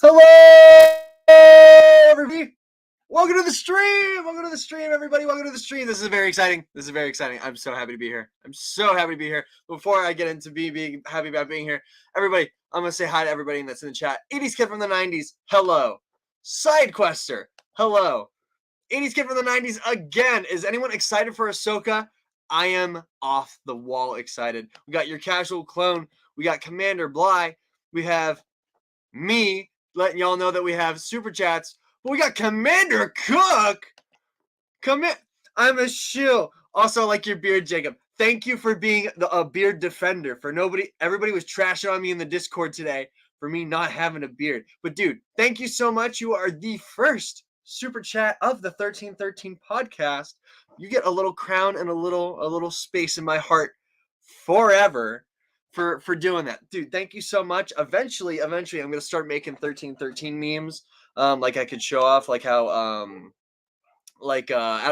Hello, everybody. Welcome to the stream. Welcome to the stream, everybody. Welcome to the stream. This is very exciting. I'm so happy to be here. Before I get into being happy about being here, everybody, I'm going to say hi to everybody that's in the chat. 80s kid from the 90s, hello. Sidequester, hello. 80s kid from the 90s, again. Is anyone excited for Ahsoka? I am off the wall excited. We got your casual clone. We got Commander Bly. We have me letting y'all know that we have super chats. But we got Commander Cook. I'm a shill. Also, I like your beard, Jacob. Thank you for being a beard defender. Everybody was trashing on me in the Discord today for me not having a beard. But dude, thank you so much. You are the first super chat of the 1313 podcast. You get a little crown and a little space in my heart forever for doing that. Dude, thank you so much. Eventually I'm going to start making 1313 memes. Like I could show off like how Out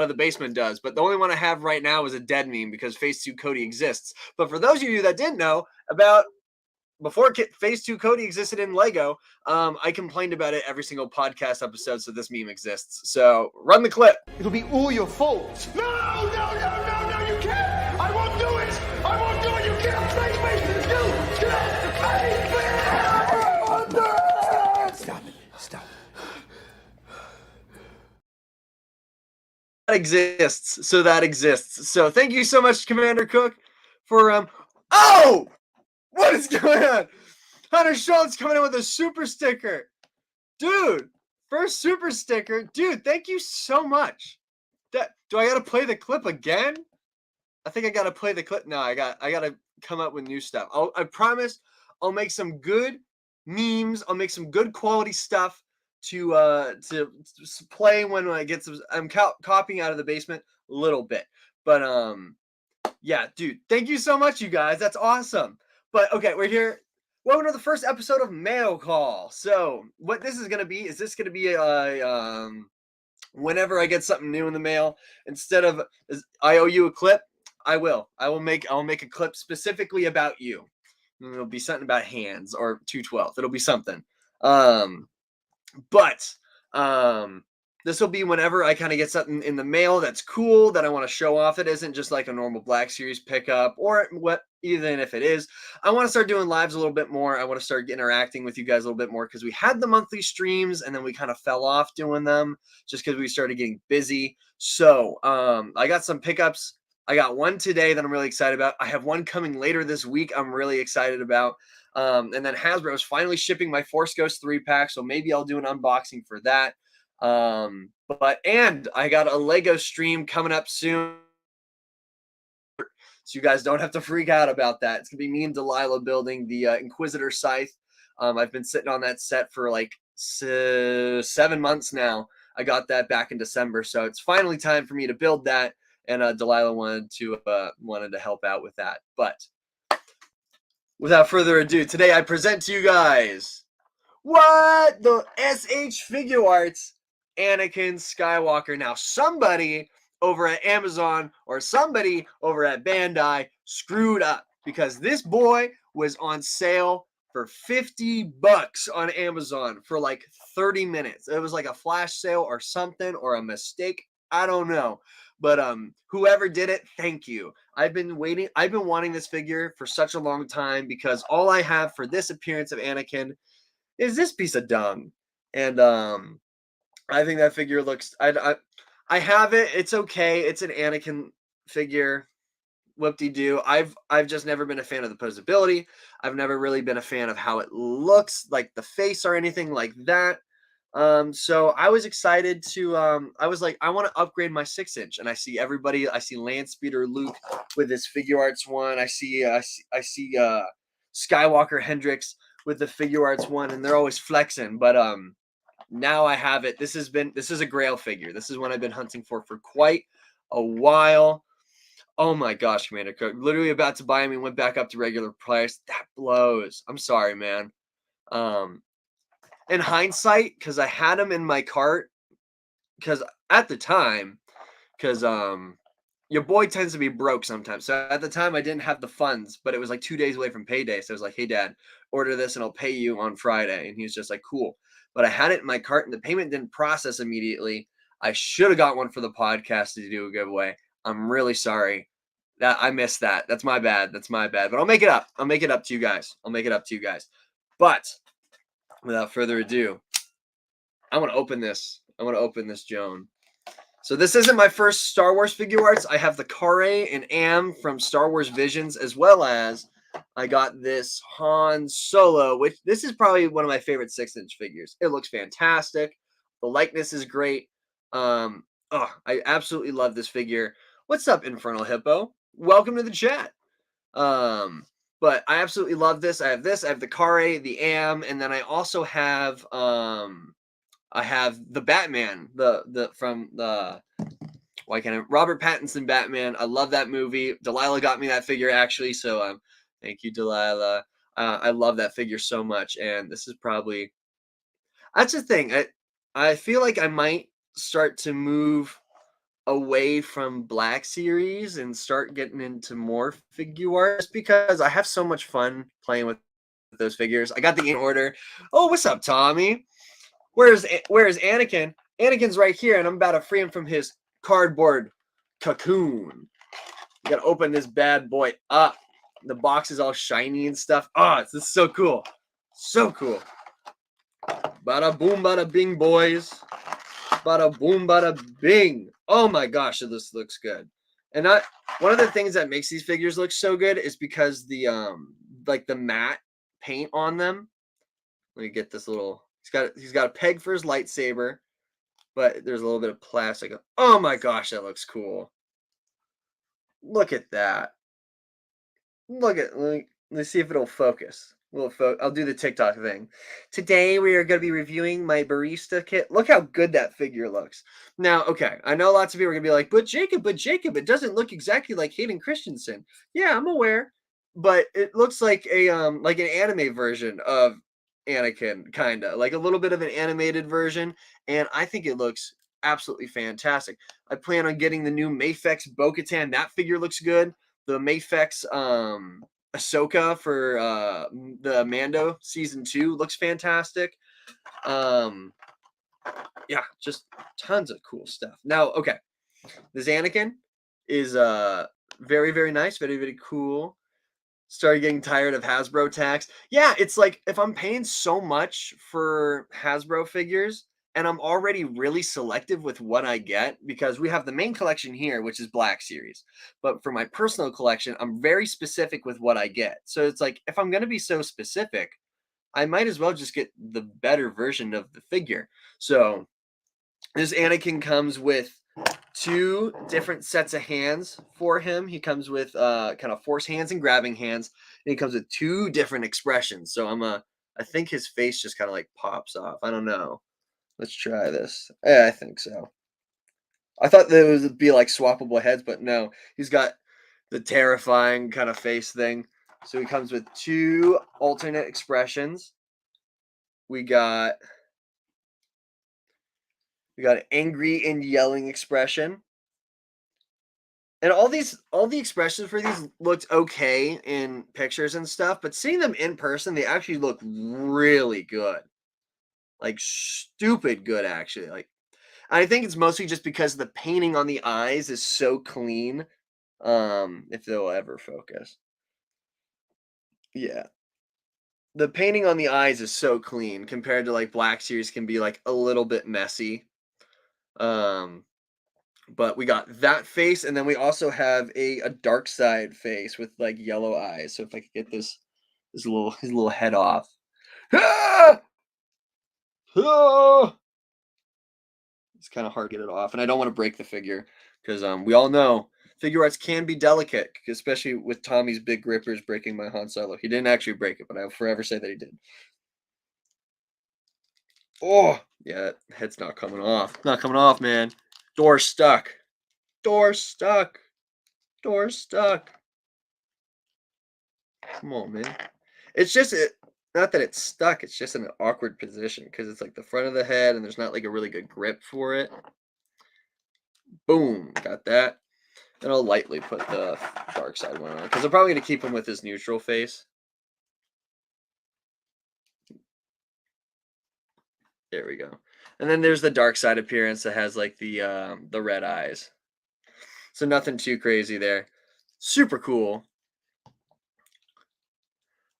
of the Basement does. But the only one I have right now is a dead meme because Phase 2 Cody exists. But for those of you that didn't know about before Phase 2 Cody existed in Lego, I complained about it every single podcast episode, so this meme exists. So run the clip. It'll be all your fault. No, you can't. I won't do it. You can't face me. You can't face me. I won't do it. Stop. That exists. So thank you so much, Commander Cook, for Oh! What is going on? Hunter Schultz coming in with a super sticker. Dude, first super sticker. Dude, thank you so much. Do I gotta play the clip again? I think I gotta play the clip. No, I gotta come up with new stuff. I promise I'll make some good memes. I'll make some good quality stuff to play when I get some. I'm copying Out of the Basement a little bit. But yeah, dude, thank you so much, you guys. That's awesome. But okay, we're here. Welcome to the first episode of Mail Call. So what this is going to be is this going to be whenever I get something new in the mail, instead of I owe you a clip, I'll make a clip specifically about you. It'll be something about hands or 212. It'll be something. But this will be whenever I kind of get something in the mail that's cool that I want to show off. It isn't just like a normal Black Series pickup, or what, even if it is. I want to start doing lives a little bit more. I want to start interacting with you guys a little bit more because we had the monthly streams and then we kind of fell off doing them just because we started getting busy. So I got some pickups. I got one today that I'm really excited about. I have one coming later this week I'm really excited about. And then Hasbro is finally shipping my Force Ghost 3-pack, so maybe I'll do an unboxing for that. And I got a Lego stream coming up soon, so you guys don't have to freak out about that. It's gonna be me and Delilah building the Inquisitor Scythe. I've been sitting on that set for like 7 months now. I got that back in December, so it's finally time for me to build that. And Delilah wanted to help out with that. But without further ado, today I present to you guys the SH Figure Arts Anakin Skywalker. Now, somebody over at Amazon or somebody over at Bandai screwed up because this boy was on sale for $50 on Amazon for like 30 minutes. It was like a flash sale or something, or a mistake. I don't know. But whoever did it, thank you. I've been wanting this figure for such a long time because all I have for this appearance of Anakin is this piece of dung. And I think that figure looks I have it. It's okay. It's an Anakin figure. Whoop-de-doo. I've just never been a fan of the posability. I've never really been a fan of how it looks, like the face or anything like that. So I was excited to I was like, I want to upgrade my 6-inch, and I see Landspeeder Luke with his Figure Arts one. I see Skywalker Hendrix with the Figure Arts one, and they're always flexing. But now I have it. This is a Grail figure. This is one I've been hunting for quite a while. Oh my gosh, Commander Cook. Literally about to buy him and went back up to regular price. That blows. I'm sorry, man. In hindsight, because I had him in my cart, because at the time, your boy tends to be broke sometimes. So at the time, I didn't have the funds, but it was like 2 days away from payday. So I was like, hey, Dad, order this and I'll pay you on Friday. And he was just like, cool. but I had it in my cart and the payment didn't process immediately. I should have got one for the podcast to do a giveaway. I'm really sorry that I missed that. That's my bad. That's my bad. But I'll make it up. I'll make it up to you guys. I'll make it up to you guys. But without further ado, I want to open this. I want to open this, Joan. So this isn't my first Star Wars figure arts. I have the Kare and Am from Star Wars Visions, as well as I got this Han Solo, which this is probably one of my favorite 6-inch figures. It looks fantastic. The likeness is great. I absolutely love this figure. What's up, Infernal Hippo? Welcome to the chat. But I absolutely love this. I have the Kare, the Am, and then I also have I have the Batman, Robert Pattinson Batman. I love that movie. Delilah got me that figure actually, so thank you, Delilah. I love that figure so much, and this is probably that's the thing. I feel like I might start to move away from Black Series and start getting into more figure art just because I have so much fun playing with those figures. I got the in order. Oh, what's up, Tommy? Where's Anakin? Anakin's right here, and I'm about to free him from his cardboard cocoon. You gotta open this bad boy up. The box is all shiny and stuff. Oh, this is so cool. So cool. Bada boom, bada bing, boys. Bada boom, bada bing. Oh my gosh, this looks good. And one of the things that makes these figures look so good is because the the matte paint on them. Let me get this little. He's got a peg for his lightsaber, but there's a little bit of plastic. Oh my gosh, that looks cool. Look at that. Let me see if it'll focus. I'll do the TikTok thing. Today we are going to be reviewing my barista kit. Look how good that figure looks. Now, okay, I know lots of you are going to be like, but Jacob, it doesn't look exactly like Hayden Christensen. Yeah, I'm aware, but it looks like an anime version of Anakin, kind of like a little bit of an animated version, and I think it looks absolutely fantastic. I plan on getting the new Mafex Bo-Katan. That figure looks good. The Mafex Ahsoka for the Mando season 2 looks fantastic. Yeah, just tons of cool stuff. Now, okay, this Anakin is very, very nice, very, very cool. Started getting tired of Hasbro tax. Yeah, it's like if I'm paying so much for Hasbro figures and I'm already really selective with what I get because we have the main collection here, which is Black Series. But for my personal collection, I'm very specific with what I get. So it's like if I'm going to be so specific, I might as well just get the better version of the figure. So this Anakin comes with 2 different sets of hands for him. He comes with kind of force hands and grabbing hands, and he comes with 2 different expressions. So I think his face just kind of like pops off. I don't know. Let's try this. Yeah, I think so. I thought that it would be like swappable heads, but no. He's got the terrifying kind of face thing. So he comes with 2 alternate expressions. We got an angry and yelling expression. And all the expressions for these looked okay in pictures and stuff, but seeing them in person, they actually look really good. Like stupid good, actually. Like I think it's mostly just because the painting on the eyes is so clean. If they'll ever focus. Yeah. The painting on the eyes is so clean compared to like Black Series can be like a little bit messy. But we got that face, and then we also have a dark side face with like yellow eyes. So if I could get his little head off. Ah! Ah! It's kind of hard to get it off, and I don't want to break the figure because we all know figure arts can be delicate, especially with Tommy's big grippers breaking my Han Solo. He didn't actually break it, but I'll forever say that he did. Oh, yeah, head's not coming off. Not coming off, man. Door stuck. Door stuck. Door stuck. Come on, man. It's just not that it's stuck. It's just in an awkward position because it's like the front of the head and there's not like a really good grip for it. Boom. Got that. And I'll lightly put the dark side one on because I'm probably going to keep him with his neutral face. There we go. And then there's the dark side appearance that has like the red eyes. So nothing too crazy there. Super cool.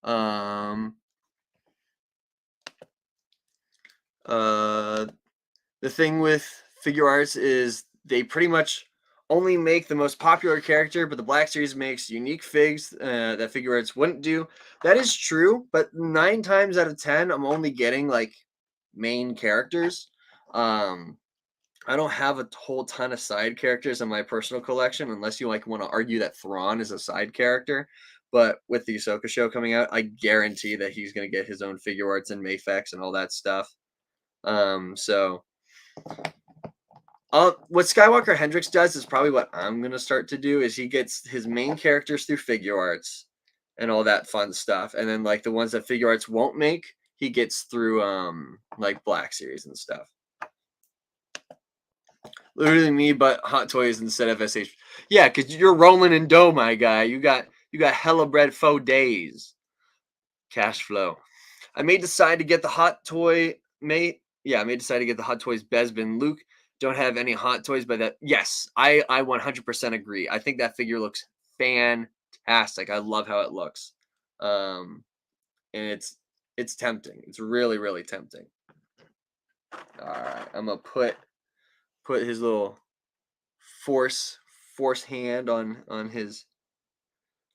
Um uh the thing with figure arts is they pretty much only make the most popular character, but the Black Series makes unique figs that figure arts wouldn't do. That is true, but 9 times out of 10, I'm only getting like main characters. Um, I don't have a whole ton of side characters in my personal collection, unless you like want to argue that Thrawn is a side character. But with the Ahsoka show coming out, I guarantee that he's going to get his own figure arts and Mayfex and all that stuff. So what Skywalker Hendrix does is probably what I'm gonna start to do. Is he gets his main characters through figure arts and all that fun stuff, and then like the ones that figure arts won't make, he gets through like Black Series and stuff. Literally me, but Hot Toys instead of SH. Yeah, because you're rolling in dough, my guy. You got hella bread faux days. Cash flow. I may decide to get the Hot Toy mate. Yeah, I may decide to get the Hot Toys Bespin Luke. Don't have any Hot Toys, but that yes, I 100% agree. I think that figure looks fantastic. I love how it looks, and it's tempting. It's really really tempting. All right, I'm gonna put his little force hand on his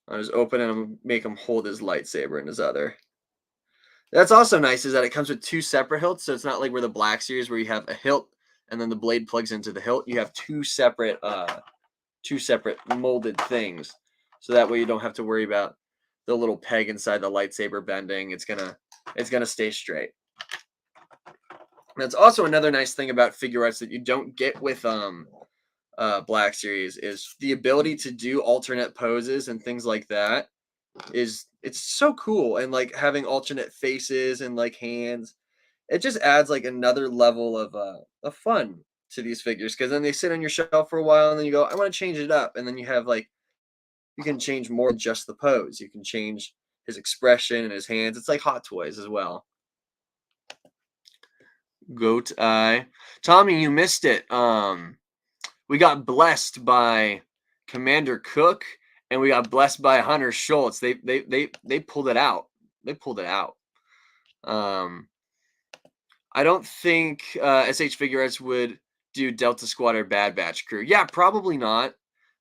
open, and I'm gonna make him hold his lightsaber in his other. That's also nice is that it comes with 2 separate hilts, so it's not like we're the Black Series where you have a hilt and then the blade plugs into the hilt. You have 2 separate molded things. So that way you don't have to worry about the little peg inside the lightsaber bending. It's gonna stay straight. That's also another nice thing about figure arts that you don't get with Black Series is the ability to do alternate poses and things like that it's so cool, and like having alternate faces and like hands, it just adds like another level of fun to these figures because then they sit on your shelf for a while and then you go, I want to change it up, and then you have like you can change more than just the pose. You can change his expression and his hands. It's like Hot Toys as well. Goat eye. Tommy, you missed it. We got blessed by Commander Cook and we got blessed by Hunter Schultz. They pulled it out. They pulled it out. I don't think SH Figuarts would do Delta Squad or Bad Batch crew. Yeah, probably not.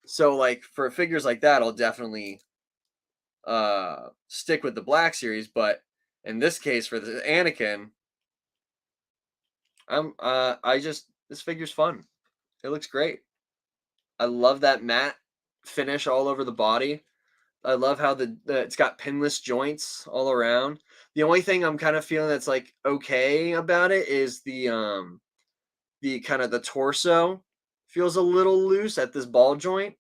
So like for figures like that, I'll definitely stick with the Black Series. But in this case, for the Anakin, this figure's fun. It looks great. I love that matte finish all over the body. I love how it's got pinless joints all around. The only thing I'm kind of feeling that's like okay about it is the kind of the torso feels a little loose at this ball joint,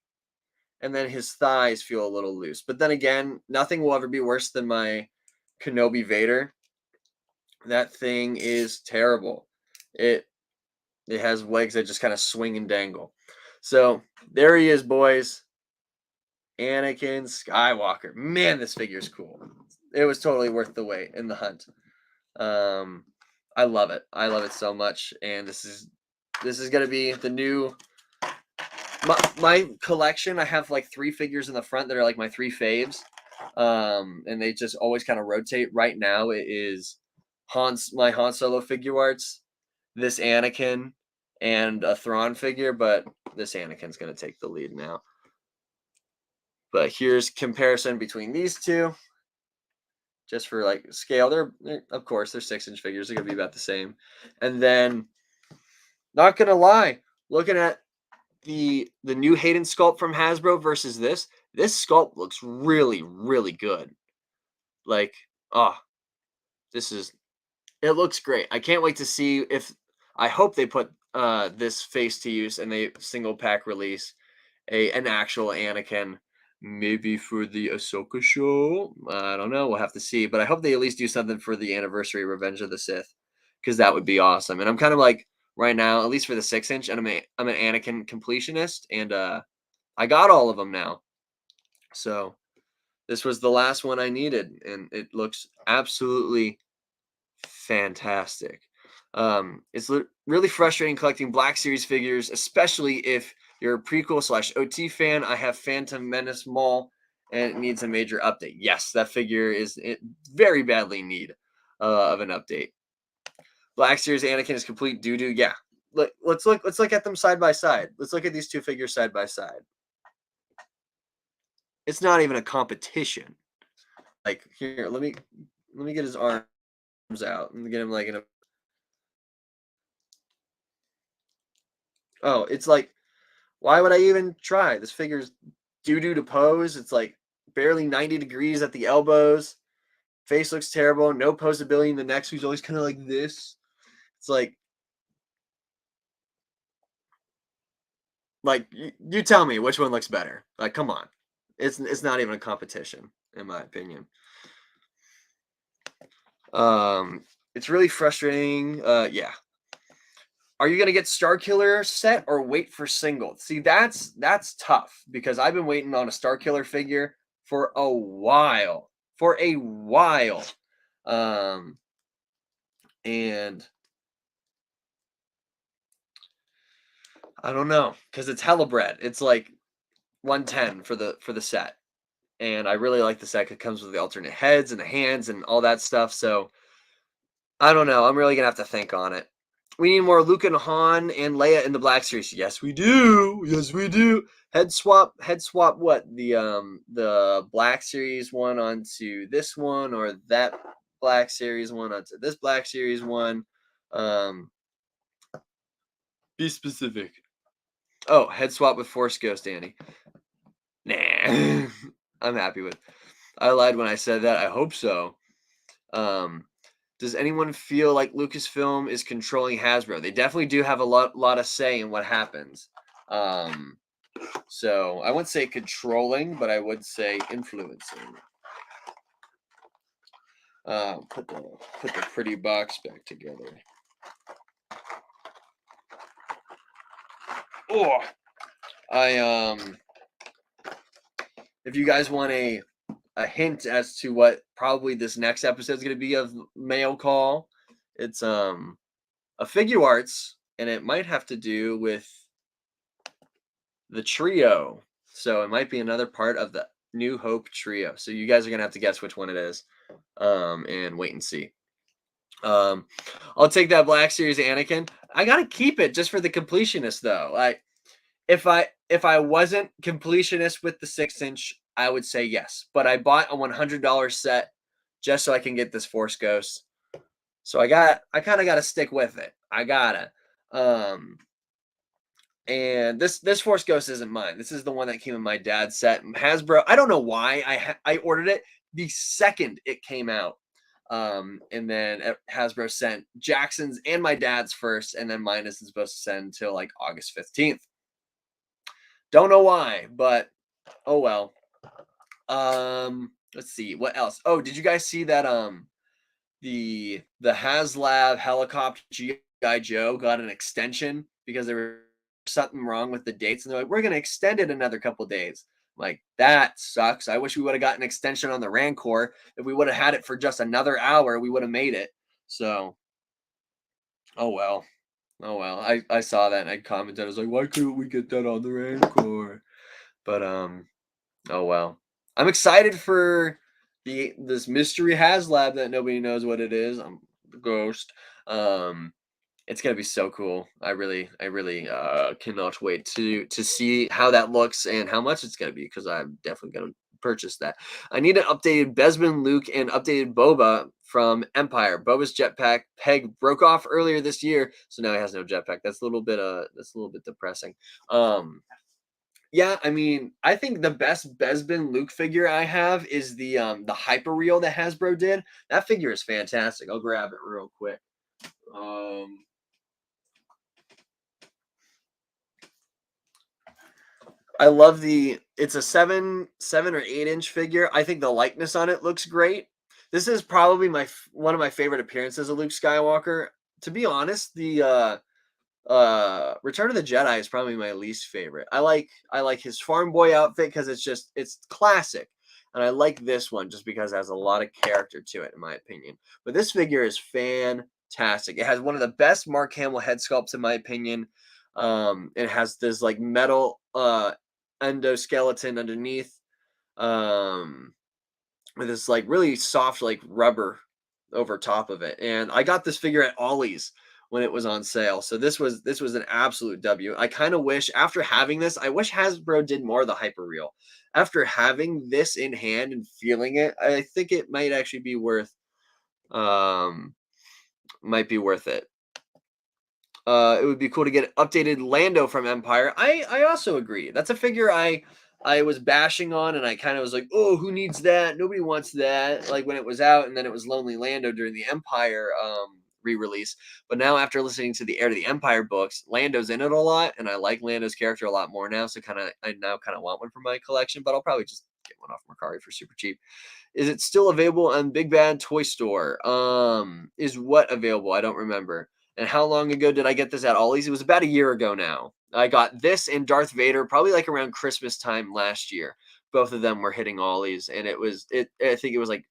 and then his thighs feel a little loose. But then again, nothing will ever be worse than my Kenobi Vader. That thing is terrible. It has legs that just kind of swing and dangle. So there he is, boys. Anakin Skywalker. Man, this figure's cool. It was totally worth the wait in the hunt. I love it. I love it so much, and this is gonna be the new. My collection. I have like 3 figures in the front that are like my 3 faves, and they just always kind of rotate. Right now, it is my Han Solo figure arts, this Anakin, and a Thrawn figure, but this Anakin's gonna take the lead now. But here's comparison between these two, just for like scale. They're of course they're 6-inch figures. They're gonna be about the same. And then, not gonna lie, looking at the new Hayden sculpt from Hasbro versus this sculpt looks really really good. Like, it looks great. I can't wait to see if I hope they put this face to use and they single pack release an actual Anakin. Maybe for the Ahsoka show. I don't know. We'll have to see. But I hope they at least do something for the anniversary Revenge of the Sith, because that would be awesome. And I'm kind of like right now, at least for the 6-inch, and I'm an Anakin completionist, and I got all of them now. So this was the last one I needed, and it looks absolutely fantastic. It's really frustrating collecting Black Series figures, especially if you're a prequel/OT fan. I have Phantom Menace Maul, and it needs a major update. Yes, that figure is very badly in need of an update. Black Series Anakin is complete doo doo. Yeah, let's look at them side by side. Let's look at these two figures side by side. It's not even a competition. Like here, let me get his arms out and get him like in a. Oh, it's like, why would I even try? This figure's doo doo to pose. It's like barely 90 degrees at the elbows. Face looks terrible. No posability in the neck. So he's always kind of like this. It's like you tell me which one looks better. Like, come on. It's not even a competition, in my opinion. It's really frustrating. Yeah. Are you gonna get Star Killer set or wait for single? See, that's tough because I've been waiting on a Star Killer figure for a while. For a while. Um and I don't know because it's hella bread. It's like 110 for the set. And I really like the set. It comes with the alternate heads and the hands and all that stuff. So I don't know. I'm really gonna have to think on it. We need more Luke and Han and Leia in the Black Series. Yes, we do. Yes, we do. Head swap. Head swap. What the Black Series one onto this one, or that Black Series one onto this Black Series one. Um, be specific. Oh, head swap with Force Ghost, Andy. Nah, I'm happy with. I lied when I said that. I hope so. Um, does anyone feel like Lucasfilm is controlling Hasbro? They definitely do have a lot of say in what happens. So I wouldn't say controlling, but I would say influencing. Put the pretty box back together. Oh, if you guys want a hint as to what probably this next episode is going to be of Mail Call, it's a figure arts, and it might have to do with the trio. So it might be another part of the New Hope trio. So you guys are gonna have to guess which one it is, and wait and see. I'll take that Black Series Anakin. I gotta keep it just for the completionist though. Like if I wasn't completionist with the 6-inch, I would say yes. But I bought a $100 set just so I can get this Force Ghost. So I kind of gotta stick with it. I gotta. And this Force Ghost isn't mine. This is the one that came in my dad's set. And Hasbro, I don't know why I ordered it the second it came out. And then Hasbro sent Jackson's and my dad's first, and then mine isn't supposed to send until like August 15th. Don't know why, but oh well. Let's see what else. Oh, did you guys see that the HasLab helicopter G.I. Joe got an extension because there was something wrong with the dates, and they're like, we're gonna extend it another couple days. I'm like, that sucks. I wish we would have gotten an extension on the Rancor. If we would have had it for just another hour, we would have made it. So oh well. Oh well. I saw that and I commented. I was like, why couldn't we get that on the Rancor? But oh well. I'm excited for this mystery HasLab that nobody knows what it is. I'm the ghost. It's gonna be so cool. I really cannot wait to see how that looks and how much it's gonna be because I'm definitely gonna purchase that. I need an updated Besman Luke and updated Boba from Empire. Boba's jetpack peg broke off earlier this year, so now he has no jetpack. That's a little bit depressing. Yeah, I mean, I think the best Bespin Luke figure I have is the Hyperreal that Hasbro did. That figure is fantastic. I'll grab it real quick. I love it's a 7 or 8-inch figure. I think the likeness on it looks great. This is probably one of my favorite appearances of Luke Skywalker. To be honest, the Return of the Jedi is probably my least favorite. I like his farm boy outfit because it's classic. And I like this one just because it has a lot of character to it, in my opinion. But this figure is fantastic. fantastic. It has one of the best Mark Hamill head sculpts in my opinion. It has this like metal endoskeleton underneath, um, with this like really soft like rubber over top of it. And I got this figure at Ollie's when it was on sale. So this was an absolute W. I kind of wish after having this, I wish Hasbro did more of the hyperreal. After having this in hand and feeling it, I think it um might be worth it. It would be cool to get updated Lando from Empire. I also agree. That's a figure I was bashing on, and I kind of was like, oh, who needs that? Nobody wants that. Like when it was out, and then it was Lonely Lando during the Empire re-release. But now after listening to the Heir to the Empire books, Lando's in it a lot, and I like Lando's character a lot more now. So I now kind of want one for my collection, but I'll probably just get one off Mercari for super cheap. Is it still available on Big Bad Toy Store? Is what available? I don't remember. And how long ago did I get this at Ollie's? It was about a year ago now. I got this and Darth Vader probably like around Christmas time last year. Both of them were hitting Ollie's, and I think it was like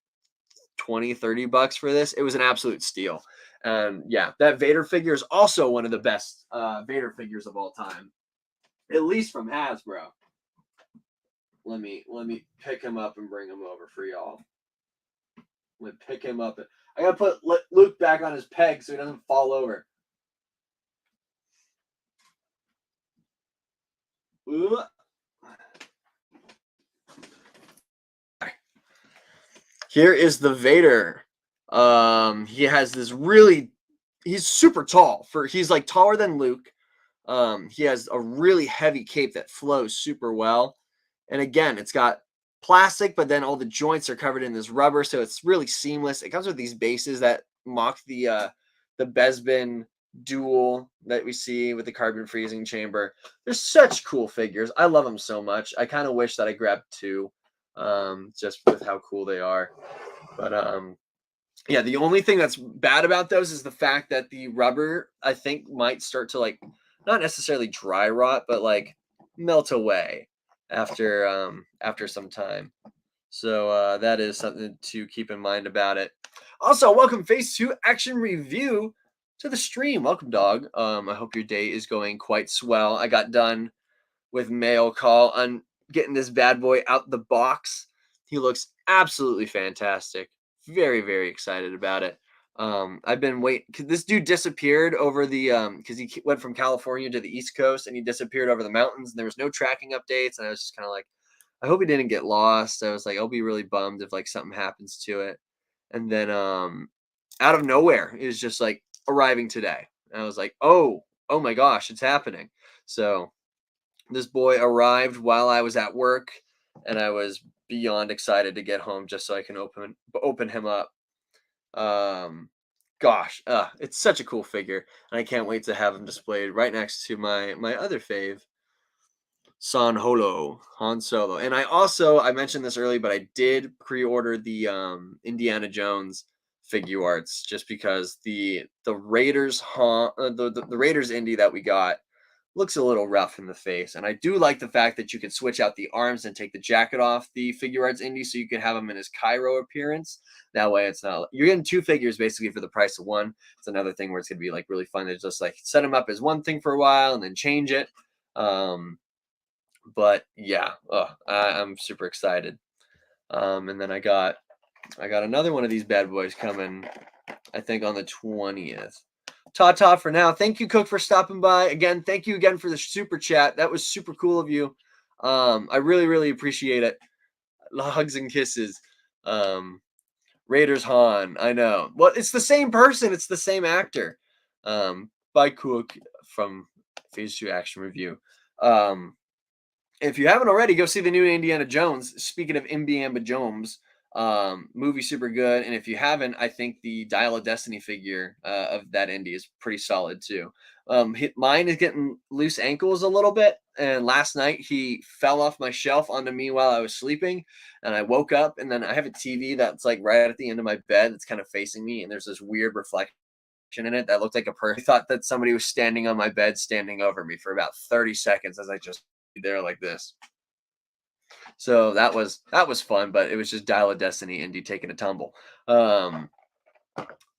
20-30 bucks for this. It was an absolute steal. Yeah, that Vader figure is also one of the best Vader figures of all time, at least from Hasbro. Let me pick him up and bring him over for y'all. Let me pick him up. I gotta put Luke back on his peg so he doesn't fall over. Ooh. Here is the Vader. He has this he's super tall. He's like taller than Luke. He has a really heavy cape that flows super well. And again, it's got plastic, but then all the joints are covered in this rubber, so it's really seamless. It comes with these bases that mock the Bespin dual that we see with the carbon freezing chamber. They're such cool figures. I love them so much. I kind of wish that I grabbed two, just with how cool they are. But yeah, the only thing that's bad about those is the fact that the rubber, I think, might start to like not necessarily dry rot, but like melt away after some time. So that is something to keep in mind about it. Also, welcome Phase 2 Action Review to the stream. Welcome, dog. I hope your day is going quite swell. I got done with mail call on getting this bad boy out the box. He looks absolutely fantastic. Very, very excited about it. I've been waiting. This dude disappeared over the because he went from California to the East Coast, and he disappeared over the mountains, and there was no tracking updates, and I was just kind of like, I hope he didn't get lost. I was like, I'll be really bummed if like something happens to it. And then out of nowhere, it was just like arriving today. And I was like, oh my gosh, it's happening. So this boy arrived while I was at work, and I was beyond excited to get home just so I can open him up. Gosh, it's such a cool figure, and I can't wait to have him displayed right next to my other fave, Han Solo. And I mentioned this early, but I did pre-order the Indiana Jones figure arts just because the Raiders the Raiders Indy that we got looks a little rough in the face. And I do like the fact that you can switch out the arms and take the jacket off the figure arts Indy so you can have him in his Cairo appearance. That way it's not, you're getting two figures basically for the price of one. It's another thing where it's going to be like really fun to just like set him up as one thing for a while and then change it. But yeah, I'm super excited. And then I got another one of these bad boys coming, I think on the 20th. Ta-ta for now. Thank you, Cook, for stopping by. Again, thank you again for the super chat. That was super cool of you. I really, really appreciate it. Hugs and kisses. Raiders Han, I know. Well, it's the same person. It's the same actor. By Cook from Phase 2 Action Review. If you haven't already, go see the new Indiana Jones. Speaking of Indiana Jones, movie super good. And if you haven't, I think the Dial of Destiny figure of that Indy is pretty solid too. Mine is getting loose ankles a little bit, and last night he fell off my shelf onto me while I was sleeping, and I woke up, and then I have a TV that's like right at the end of my bed that's kind of facing me, and there's this weird reflection in it that looked like a person. I thought that somebody was standing on my bed, standing over me for about 30 seconds as I just there like this. So that was fun, but it was just Dial of Destiny Indy taking a tumble.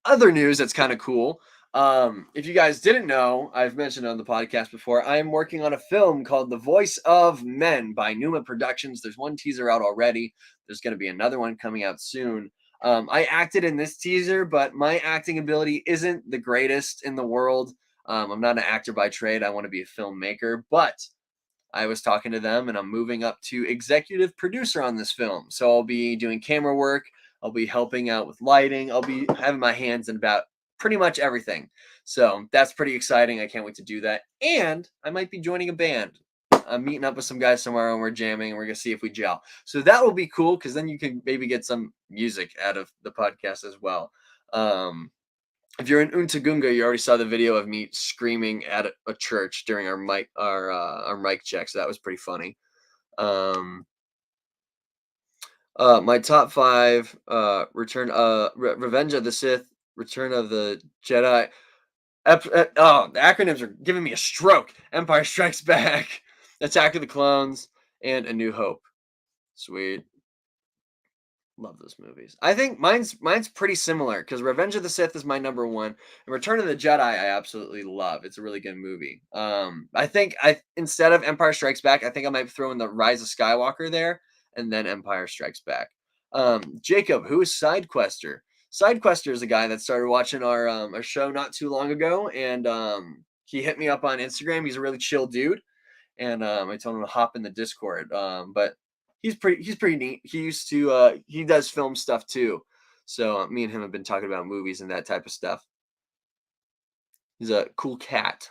other news that's kind of cool. If you guys didn't know, I've mentioned on the podcast before, I am working on a film called The Voice of Men by Numa Productions. There's one teaser out already. There's going to be another one coming out soon. I acted in this teaser, but my acting ability isn't the greatest in the world. I'm not an actor by trade. I want to be a filmmaker, but I was talking to them and I'm moving up to executive producer on this film. So I'll be doing camera work. I'll be helping out with lighting. I'll be having my hands in about pretty much everything. So that's pretty exciting. I can't wait to do that. And I might be joining a band. I'm meeting up with some guys tomorrow and we're jamming and we're going to see if we gel. So that will be cool because then you can maybe get some music out of the podcast as well. If you're in Untagunga, you already saw the video of me screaming at a church during our mic check, so that was pretty funny. My top 5: Revenge of the Sith, Return of the Jedi. The acronyms are giving me a stroke. Empire Strikes Back, Attack of the Clones, and A New Hope. Sweet. Love those movies. I think mine's pretty similar because Revenge of the Sith is my number one, and Return of the Jedi I absolutely love. It's a really good movie. I think instead of Empire Strikes Back, I think I might throw in the Rise of Skywalker there, and then Empire Strikes Back. Jacob, who is Sidequester? Sidequester is a guy that started watching our show not too long ago, and he hit me up on Instagram. He's a really chill dude, and I told him to hop in the Discord. But he's pretty neat. He does film stuff too. So me and him have been talking about movies and that type of stuff. He's a cool cat.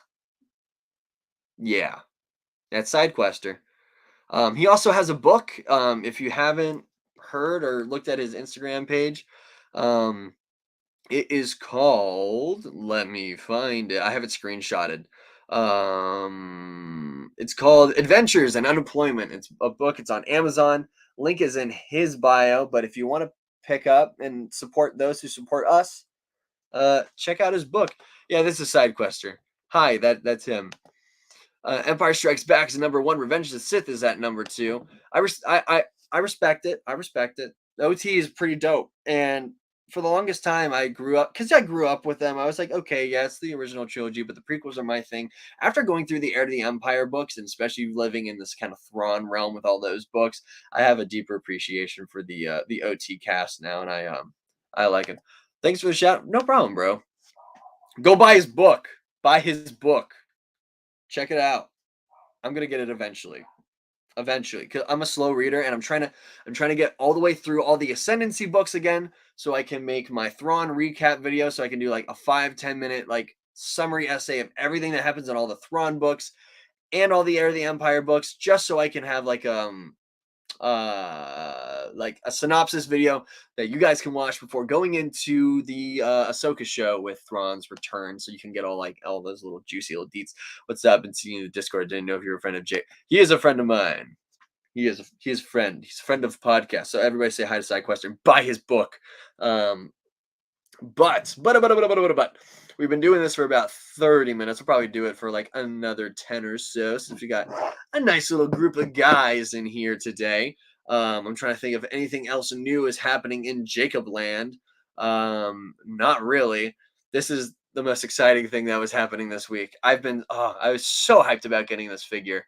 Yeah, that's Sidequester. He also has a book. If you haven't heard or looked at his Instagram page, it is called. Let me find it. I have it screenshotted. It's called Adventures and Unemployment. It's a book. It's on Amazon. Link is in his bio. But if you want to pick up and support those who support us, check out his book. Yeah, this is Sidequester. Hi, that's him. Empire Strikes Back is number 1. Revenge of the Sith is at number 2. I respect it. I respect it. The OT is pretty dope. And for the longest time, I grew up with them. I was like, okay, yeah, it's the original trilogy, but the prequels are my thing. After going through the Heir to the Empire books, and especially living in this kind of Thrawn realm with all those books, I have a deeper appreciation for the OT cast now, and I like it. Thanks for the shout. No problem, bro. Go buy his book. Buy his book. Check it out. I'm gonna get it eventually, because I'm a slow reader and I'm trying to get all the way through all the Ascendancy books again, so I can make my Thrawn recap video. So I can do like a 5-10 minute like summary essay of everything that happens in all the Thrawn books and all the Heir of the Empire books, just so I can have like a synopsis video that you guys can watch before going into the Ahsoka show with Thrawn's return, so you can get all those little juicy little deets. What's up? And seeing you in the Discord. Didn't know if you're a friend of Jay. He is a friend of mine. He is a friend. He's a friend of the podcast. So everybody say hi to Sidequester. Buy his book. But we've been doing this for about 30 minutes. We'll probably do it for like another 10 or so, since we got a nice little group of guys in here today. I'm trying to think if anything else new is happening in Jacob Land. Not really. This is the most exciting thing that was happening this week. I was so hyped about getting this figure.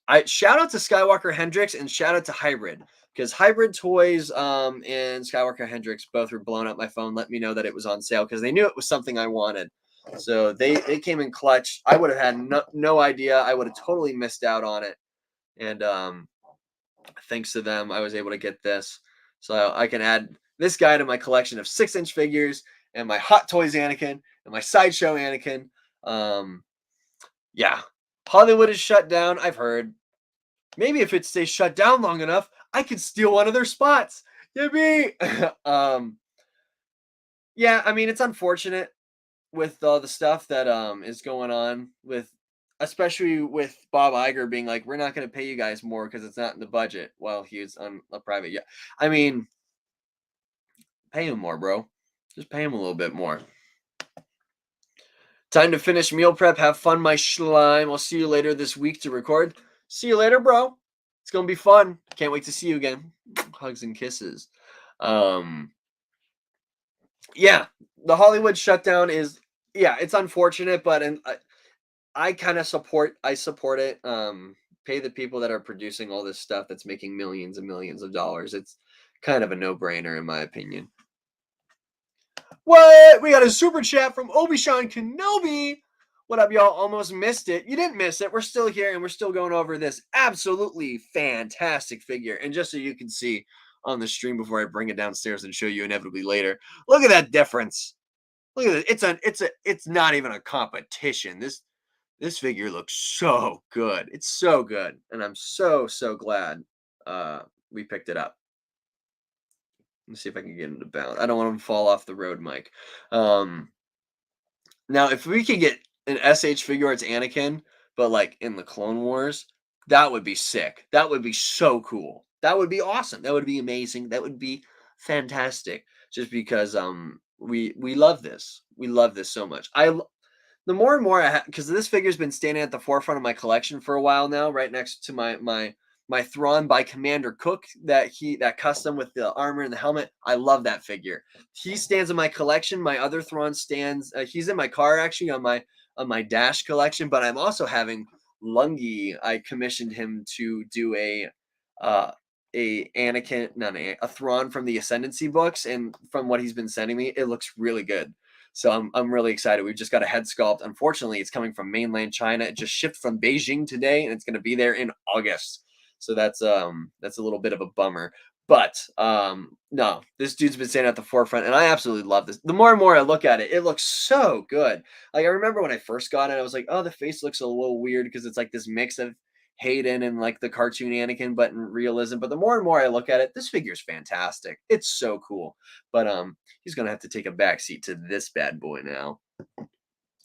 I shout out to Skywalker Hendrix and shout out to Hybrid, because Hybrid Toys and Skywalker Hendrix both were blowing up my phone, let me know that it was on sale, because they knew it was something I wanted. So they came in clutch. I would have had no idea. I would have totally missed out on it. And thanks to them, I was able to get this. So I can add this guy to my collection of 6-inch figures and my Hot Toys Anakin and my Sideshow Anakin. Yeah. Hollywood is shut down, I've heard. Maybe if it stays shut down long enough, I could steal one of their spots. Yippee! Yeah, I mean, it's unfortunate with all the stuff that is going on with, especially with Bob Iger being like, we're not going to pay you guys more because it's not in the budget while he was on a private. Yeah, I mean, pay him more, bro. Just pay him a little bit more. Time to finish meal prep. Have fun, my slime. I'll see you later this week to record. See you later, bro. It's going to be fun. Can't wait to see you again. Hugs and kisses. Yeah, the Hollywood shutdown is, yeah, it's unfortunate, but I kind of I support it. Pay the people that are producing all this stuff that's making millions and millions of dollars. It's kind of a no-brainer in my opinion. What? We got a super chat from Obi-Wan Kenobi. What up, y'all? Almost missed it. You didn't miss it. We're still here and we're still going over this absolutely fantastic figure. And just so you can see on the stream before I bring it downstairs and show you inevitably later, look at that difference. Look at it. It's not even a competition. This figure looks so good. It's so good. And I'm so glad we picked it up. Let's see if I can get him to bounce. I don't want him to fall off the road, Mike. Um, Now, if we could get an SH figure arts Anakin, but like in the Clone Wars, that would be sick. That would be so cool. That would be awesome. That would be amazing. That would be fantastic. Just because we love this. We love this so much. The more and more I have, because this figure's been standing at the forefront of my collection for a while now, right next to my Thrawn by Commander Cook, that custom with the armor and the helmet. I love that figure. He stands in my collection. My other Thrawn stands. He's in my car actually on my dash collection. But I'm also having Lungi. I commissioned him to do uh, a Anakin, not a Thrawn from the Ascendancy books, and from what he's been sending me, it looks really good. So I'm really excited. We've just got a head sculpt. Unfortunately, it's coming from mainland China. It just shipped from Beijing today, and it's going to be there in August. So that's a little bit of a bummer. But no, this dude's been staying at the forefront, and I absolutely love this. The more and more I look at it, it looks so good. Like I remember when I first got it, I was like, oh, the face looks a little weird because it's like this mix of Hayden and like the cartoon Anakin, but in realism. But the more and more I look at it, this figure's fantastic. It's so cool. But he's gonna have to take a backseat to this bad boy now.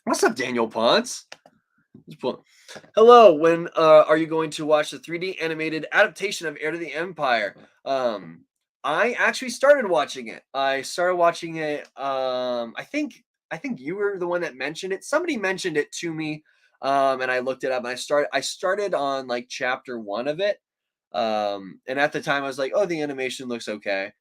What's up, Daniel Ponce? Hello. When are you going to watch the 3D animated adaptation of Heir to the Empire? I actually started watching it. I started watching it. I think you were the one that mentioned it. Somebody mentioned it to me, and I looked it up. And I started on like chapter 1 of it. And at the time, I was like, oh, the animation looks okay.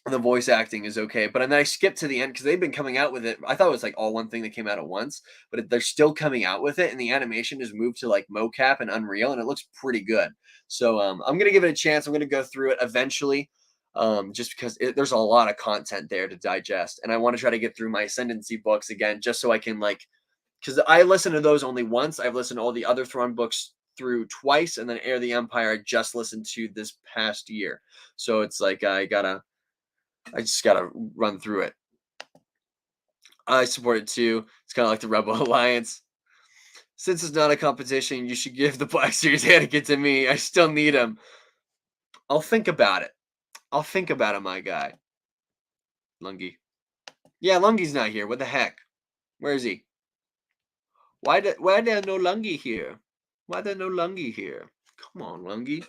The voice acting is okay, but then I skipped to the end because they've been coming out with it. I thought it was like all one thing that came out at once, but they're still coming out with it, and the animation is moved to like mocap and Unreal, and it looks pretty good. So I'm gonna give it a chance. I'm gonna go through it eventually, just because there's a lot of content there to digest, and I want to try to get through my Ascendancy books again, just so I can like, because I listened to those only once. I've listened to all the other Thrawn books through twice, and then Heir of the Empire I just listened to this past year. So it's like I just gotta run through it. I support it too. It's kind of like the Rebel Alliance. Since it's not a competition, you should give the Black Series Anakin to me. I still need him. I'll think about it. I'll think about it, my guy. Lungi. Yeah, Lungi's not here. What the heck? Where is he? Why there no Lungi here? Why there no Lungi here? Come on, Lungi.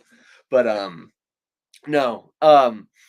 But no.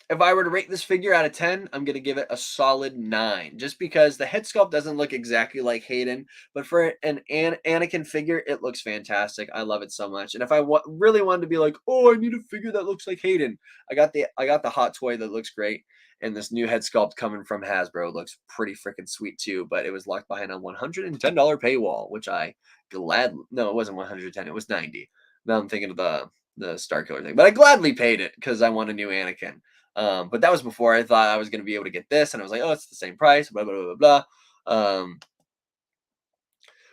If I were to rate this figure out of 10, I'm going to give it a solid 9. Just because the head sculpt doesn't look exactly like Hayden, but for an Anakin figure, it looks fantastic. I love it so much. And if I really wanted to be like, "Oh, I need a figure that looks like Hayden." I got the hot toy that looks great, and this new head sculpt coming from Hasbro looks pretty freaking sweet too, but it was locked behind a $110 paywall, which I no, it wasn't 110, it was 90. Now I'm thinking of the Star Killer thing, but I gladly paid it because I want a new Anakin. But that was before I thought I was going to be able to get this, and I was like, oh, it's the same price, blah blah blah blah blah.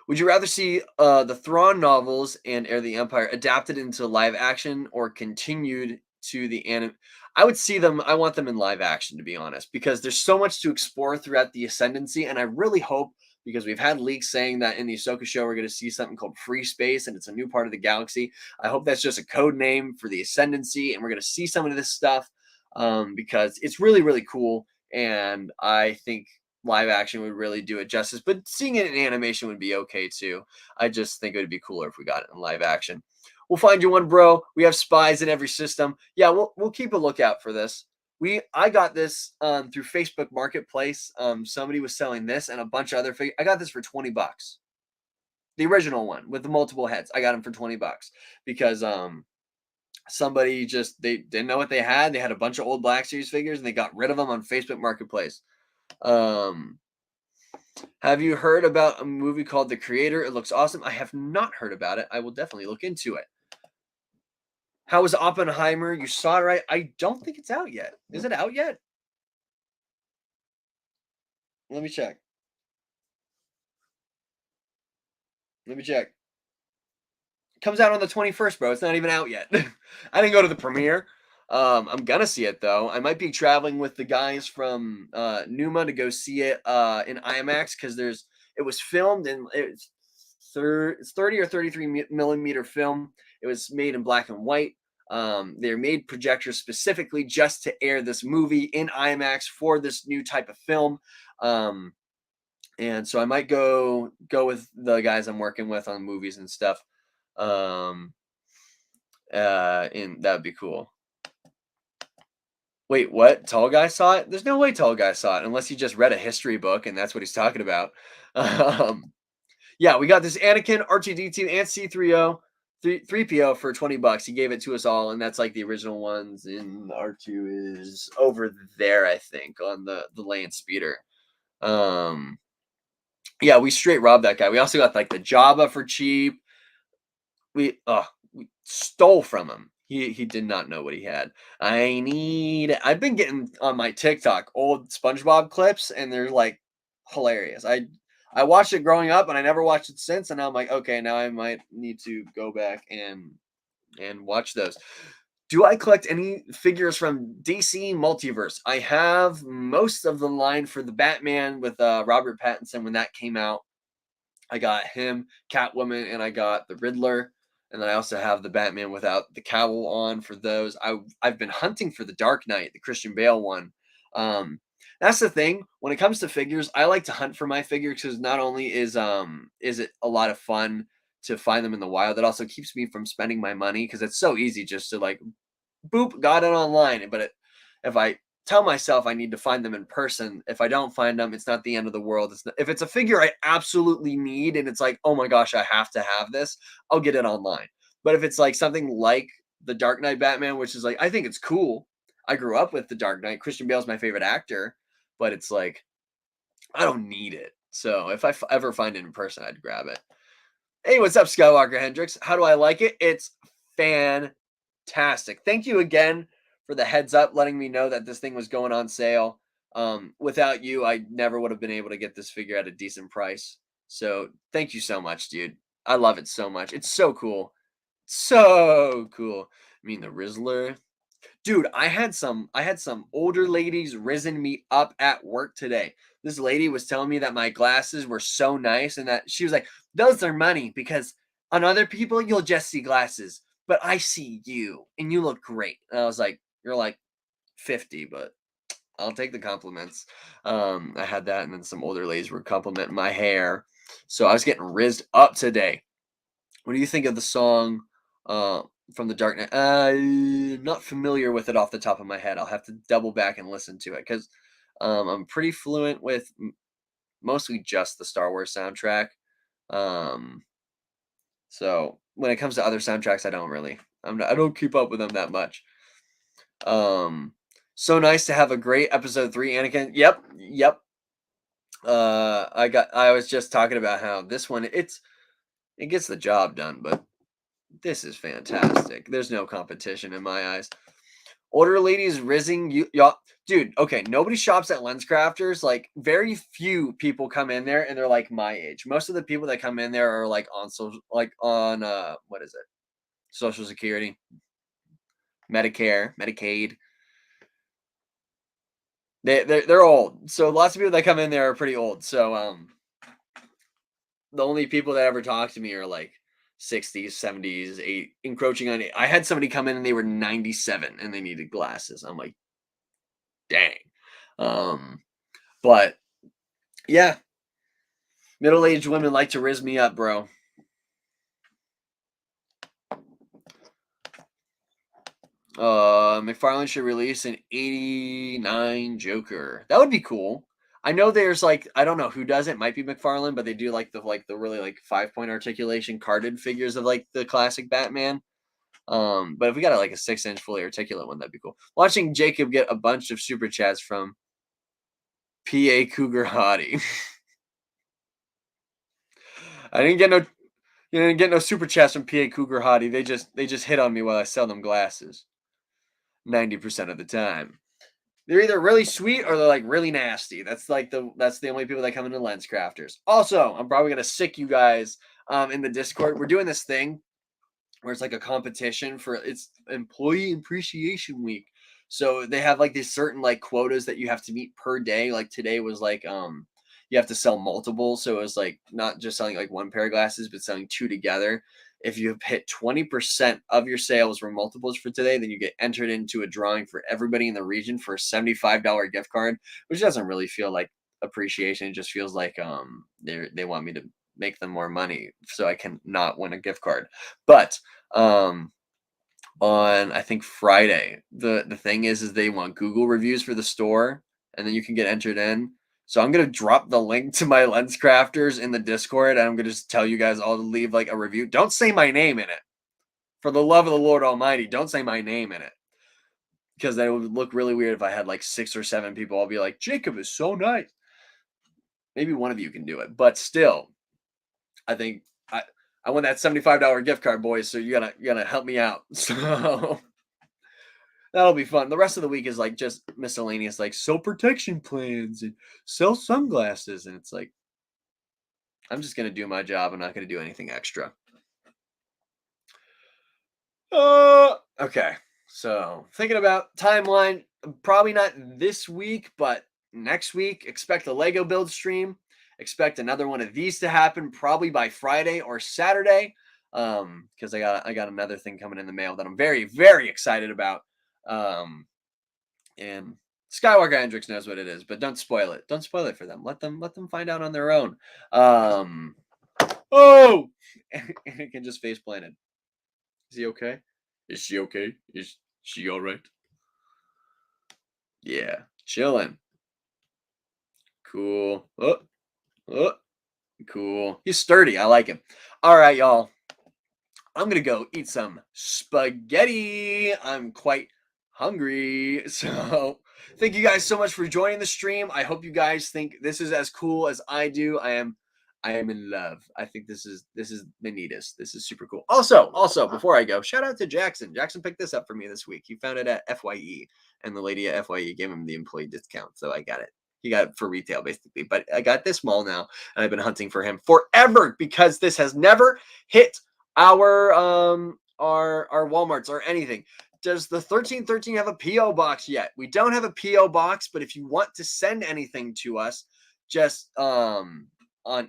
Would you rather see the Thrawn novels and Heir of the Empire adapted into live action or continued to the anime? I would see them. I want them in live action, to be honest, because there's so much to explore throughout the Ascendancy, and I really hope, because we've had leaks saying that in the Ahsoka show we're going to see something called Free Space, and it's a new part of the galaxy. I hope that's just a code name for the Ascendancy, and we're going to see some of this stuff because it's really really cool, and I think live action would really do it justice, but seeing it in animation would be okay too. I just think it would be cooler if we got it in live action. We'll find you one, bro. We have spies in every system. Yeah, we'll keep a lookout for this. I got this through Facebook Marketplace. Somebody was selling this and a bunch of other figures. I got this for $20. The original one with the multiple heads. I got them for $20 because somebody just they didn't know what they had. They had a bunch of old Black Series figures and they got rid of them on Facebook Marketplace. Um, have you heard about a movie called The Creator? It looks awesome. I have not heard about it. I will definitely look into it. How was Oppenheimer? You saw it, right? I don't think it's out yet. Is it out yet? Let me check. Let me check. Comes out on the 21st, bro. It's not even out yet. I didn't go to the premiere. I'm gonna see it though. I might be traveling with the guys from Numa to go see it in IMAX because it was filmed in it's 30 or 33 millimeter film. It was made in black and white. They're made projectors specifically just to air this movie in IMAX for this new type of film. And so I might go with the guys I'm working with on movies and stuff. And that would be cool. Wait, what? Tall Guy saw it? There's no way Tall Guy saw it unless he just read a history book and that's what he's talking about. Yeah, we got this Anakin, R2D2, and C3O, 3PO for $20. He gave it to us all, and that's like the original ones. And R2 is over there, I think, on the land speeder. Yeah, we straight robbed that guy. We also got like the Jabba for cheap. We stole from him. He did not know what he had. I've been getting on my TikTok old SpongeBob clips, and they're like hilarious. I watched it growing up, and I never watched it since. And now I'm like, okay, now I might need to go back and watch those. Do I collect any figures from DC Multiverse? I have most of the line for the Batman with Robert Pattinson when that came out. I got him, Catwoman, and I got the Riddler. And then I also have the Batman without the cowl on for those. I've been hunting for the Dark Knight, the Christian Bale one. That's the thing. When it comes to figures, I like to hunt for my figures because not only is it a lot of fun to find them in the wild, it also keeps me from spending my money because it's so easy just to like boop, got it online. But if I tell myself I need to find them in person, if I don't find them, it's not the end of the world. If it's a figure I absolutely need and it's like, oh my gosh, I have to have this, I'll get it online. But if it's like something like the Dark Knight Batman, which is like, I think it's cool. I grew up with the Dark Knight. Christian Bale's my favorite actor, but it's like, I don't need it. So if I ever find it in person, I'd grab it. Hey, what's up, Skywalker Hendrix? How do I like it? It's fantastic. Thank you again for the heads up, letting me know that this thing was going on sale. Without you, I never would have been able to get this figure at a decent price. So thank you so much, dude. I love it so much. It's so cool. So cool. I mean, the Rizzler. Dude, I had some older ladies risen me up at work today. This lady was telling me that my glasses were so nice and that she was like, those are money because on other people you'll just see glasses, but I see you and you look great. And I was like, you're like 50, but I'll take the compliments. I had that, and then some older ladies were complimenting my hair. So I was getting rizzed up today. What do you think of the song from the Dark Knight? Not familiar with it off the top of my head. I'll have to double back and listen to it because I'm pretty fluent with mostly just the Star Wars soundtrack. So when it comes to other soundtracks, I don't keep up with them that much. So nice to have a great episode 3, Anakin. Yep. I was just talking about how this one it gets the job done, but this is fantastic. There's no competition in my eyes. Older ladies rizzing y'all, dude. Okay, nobody shops at LensCrafters. Like very few people come in there and they're like my age. Most of the people that come in there are like on social, like on what is it? Social Security, Medicare, Medicaid. They're old. So lots of people that come in there are pretty old. So the only people that ever talk to me are like 60s, 70s, 8 encroaching on it. I had somebody come in and they were 97 and they needed glasses. I'm like, dang. But yeah, middle-aged women like to rizz me up, bro. McFarlane should release an 89 Joker. That would be cool. I know there's like, I don't know who does it. Might be McFarlane, but they do like the really like 5-point articulation carded figures of like the classic Batman. But if we got like a 6-inch fully articulate one, that'd be cool. Watching Jacob get a bunch of super chats from PA Cougar Hottie. I didn't get no You didn't get no super chats from PA Cougar Hottie. They just hit on me while I sell them glasses. 90% of the time. They're either really sweet or they're like really nasty. That's the only people that come into Lens Crafters. Also, I'm probably gonna sick you guys in the Discord. We're doing this thing where it's like a competition for it's Employee Appreciation Week. So they have like these certain like quotas that you have to meet per day. Like today was like you have to sell multiple. So it was like not just selling like one pair of glasses, but selling two together. If you hit 20% of your sales were multiples for today, then you get entered into a drawing for everybody in the region for a $75 gift card, which doesn't really feel like appreciation. It just feels like they want me to make them more money so I can not win a gift card. But on I think Friday, the thing is they want Google reviews for the store, and then you can get entered in. So I'm gonna drop the link to my Lens Crafters in the Discord, and I'm gonna just tell you guys all to leave like a review. Don't say my name in it. For the love of the Lord Almighty, don't say my name in it. Because that would look really weird if I had like 6 or 7 people all be like, Jacob is so nice. Maybe one of you can do it, but still, I think I won that $75 gift card, boys. So you gotta help me out. So that'll be fun. The rest of the week is like just miscellaneous, like sell protection plans and sell sunglasses, and it's like I'm just gonna do my job. I'm not gonna do anything extra. Okay. So thinking about timeline, probably not this week, but next week. Expect a Lego build stream. Expect another one of these to happen probably by Friday or Saturday. Because I got another thing coming in the mail that I'm very, very excited about. And Skywalker Hendrix knows what it is, but don't spoil it. Don't spoil it for them. Let them find out on their own. Oh, Anakin just face planted. Is he okay? Is she okay? Is she all right? Yeah, chilling. Cool. Oh, cool. He's sturdy. I like him. All right, y'all. I'm gonna go eat some spaghetti. I'm quite hungry. So thank you guys so much for joining the stream. I hope you guys think this is as cool as I do. I am in love. I think this is the neatest. This is super cool. Also, before I go, shout out to Jackson. Jackson picked this up for me this week. He found it at FYE, and the lady at FYE gave him the employee discount, so I got it. He got it for retail basically, but I got this mall now, and I've been hunting for him forever because this has never hit our Walmarts or anything. Does the 1313 have a PO box yet? We don't have a PO box, but if you want to send anything to us, just on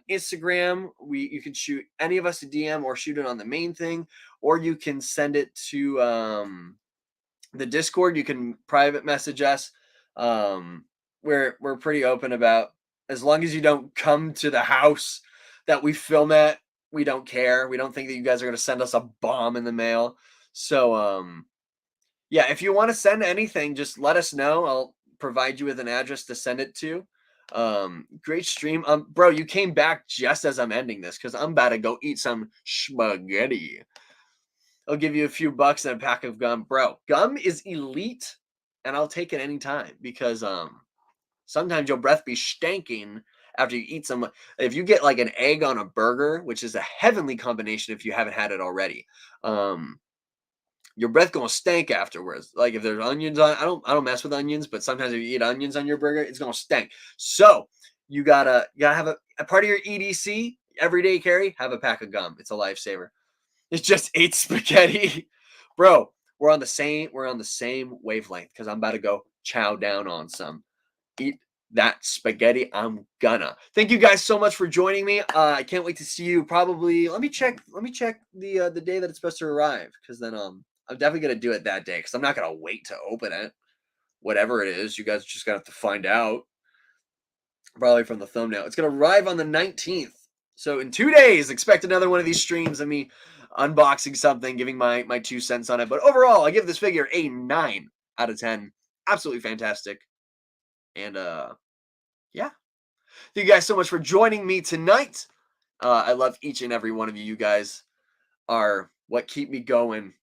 Instagram, you can shoot any of us a DM or shoot it on the main thing, or you can send it to the Discord. You can private message us. We're pretty open about, as long as you don't come to the house that we film at, we don't care. We don't think that you guys are going to send us a bomb in the mail. So yeah, if you want to send anything, just let us know. I'll provide you with an address to send it to. Great stream. Bro, you came back just as I'm ending this because I'm about to go eat some spaghetti. I'll give you a few bucks and a pack of gum. Bro, gum is elite, and I'll take it anytime because sometimes your breath be stanking after you eat some. If you get like an egg on a burger, which is a heavenly combination if you haven't had it already, your breath gonna stank afterwards. Like if there's onions on, I don't mess with onions, but sometimes if you eat onions on your burger, it's gonna stank. So you gotta have a part of your EDC everyday carry. Have a pack of gum. It's a lifesaver. It's just ate spaghetti, bro. We're on the same wavelength because I'm about to go chow down on some. Eat that spaghetti. I'm gonna. Thank you guys so much for joining me. I can't wait to see you. Probably let me check the day that it's supposed to arrive, because then I'm definitely gonna do it that day because I'm not gonna wait to open it. Whatever it is, you guys just gonna have to find out. Probably from the thumbnail. It's gonna arrive on the 19th. So in 2 days, expect another one of these streams of me unboxing something, giving my 2 cents on it. But overall, I give this figure a 9 out of 10. Absolutely fantastic. And yeah. Thank you guys so much for joining me tonight. I love each and every one of you. You guys are what keep me going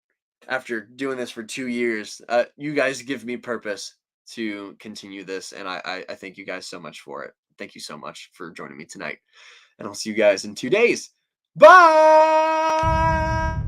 after doing this for 2 years, you guys give me purpose to continue this, and I thank you guys so much for it. Thank you so much for joining me tonight, and I'll see you guys in 2 days. Bye.